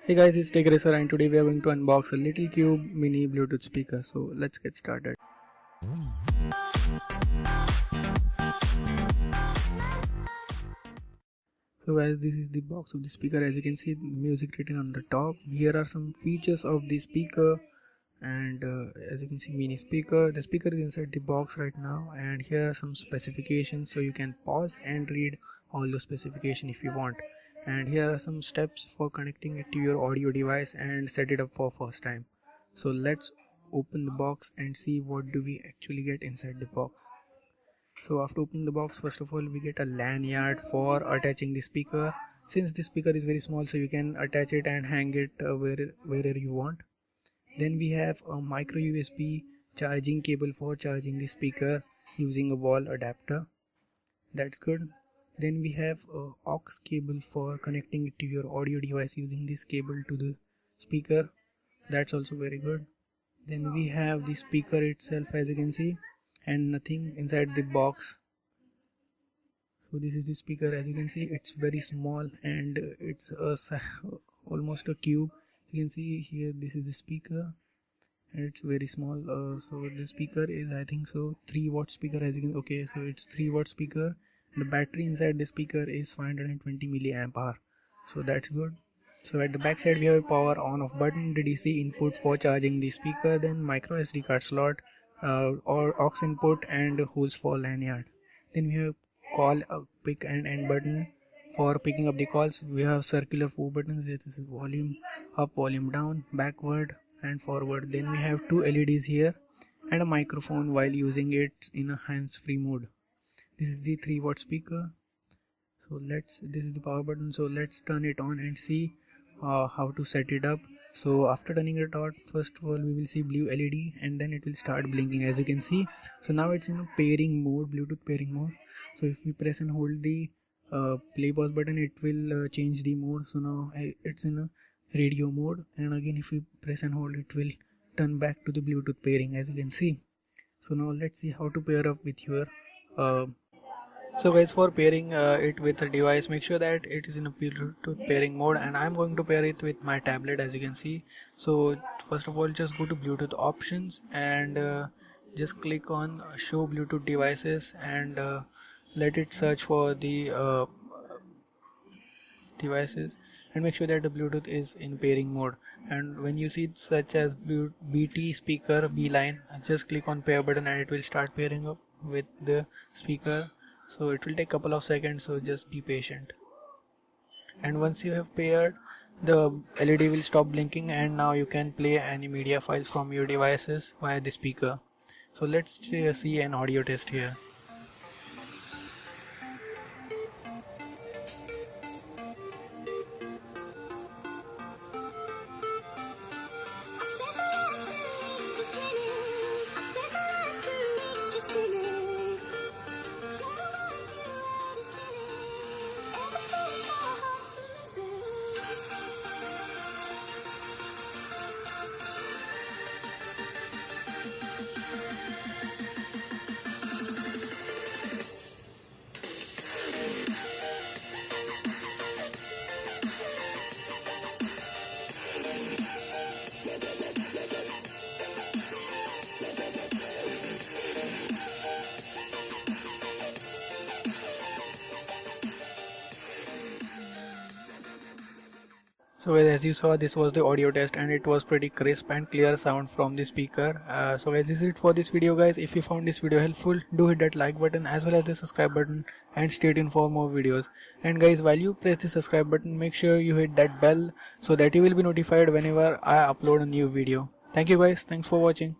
Hey guys, it's TechRacer and today we are going to unbox a Little Cube mini Bluetooth speaker. So let's get started. So guys, this is the box of the speaker. As you can see, music written on the top. Here are some features of the speaker, and as you can see, mini speaker. The speaker is inside the box right now, and here are some specifications, so you can pause and read all the specification if you want. And here are some steps for connecting it to your audio device and set it up for first time. So let's open the box and see what do we actually get inside the box. So after opening the box, first of all we get a lanyard for attaching the speaker. Since the speaker is very small, so you can attach it and hang it wherever you want. Then we have a micro USB charging cable for charging the speaker using a wall adapter. That's good. Then we have a aux cable for connecting it to your audio device using this cable to the speaker. That's also very good. Then we have the speaker itself, as you can see, and nothing inside the box. So this is the speaker. As you can see, it's very small and it's almost a cube. You can see here, this is the speaker and it's very small. So the speaker is, I think so, 3-watt speaker. As you can, okay, so it's 3-watt speaker. The battery inside the speaker is 520 milliamp hour, so that's good. So at the back side we have a power on off button, the DC input for charging the speaker, then micro SD card slot, or aux input, and holes for lanyard. Then we have call, pick and end button for picking up the calls. We have circular 4 buttons. This is volume up, volume down, backward and forward. Then we have 2 LEDs here and a microphone while using it in a hands-free mode. This is the 3-watt speaker. So this is the power button. So let's turn it on and see how to set it up. So after turning it on, first of all we will see blue LED and then it will start blinking, as you can see. So now it's in a pairing mode, Bluetooth pairing mode. So if we press and hold the play pause button, it will change the mode. So now it's in a radio mode, and again if we press and hold, it will turn back to the Bluetooth pairing, as you can see. So now let's see how to pair up with your so guys, for pairing it with a device, make sure that it is in a Bluetooth pairing mode, and I'm going to pair it with my tablet, as you can see. So first of all, just go to Bluetooth options and just click on show Bluetooth devices, and let it search for the devices, and make sure that the Bluetooth is in pairing mode. And when you see it such as BT speaker Beeline, just click on pair button and it will start pairing up with the speaker. So it will take a couple of seconds, so just be patient. And once you have paired, the LED will stop blinking, and now you can play any media files from your devices via the speaker. So let's see an audio test here. So guys, as you saw, this was the audio test and it was pretty crisp and clear sound from the speaker. So guys, this is it for this video guys. If you found this video helpful, do hit that like button as well as the subscribe button and stay tuned for more videos. And guys, while you press the subscribe button, make sure you hit that bell so that you will be notified whenever I upload a new video. Thank you guys, thanks for watching.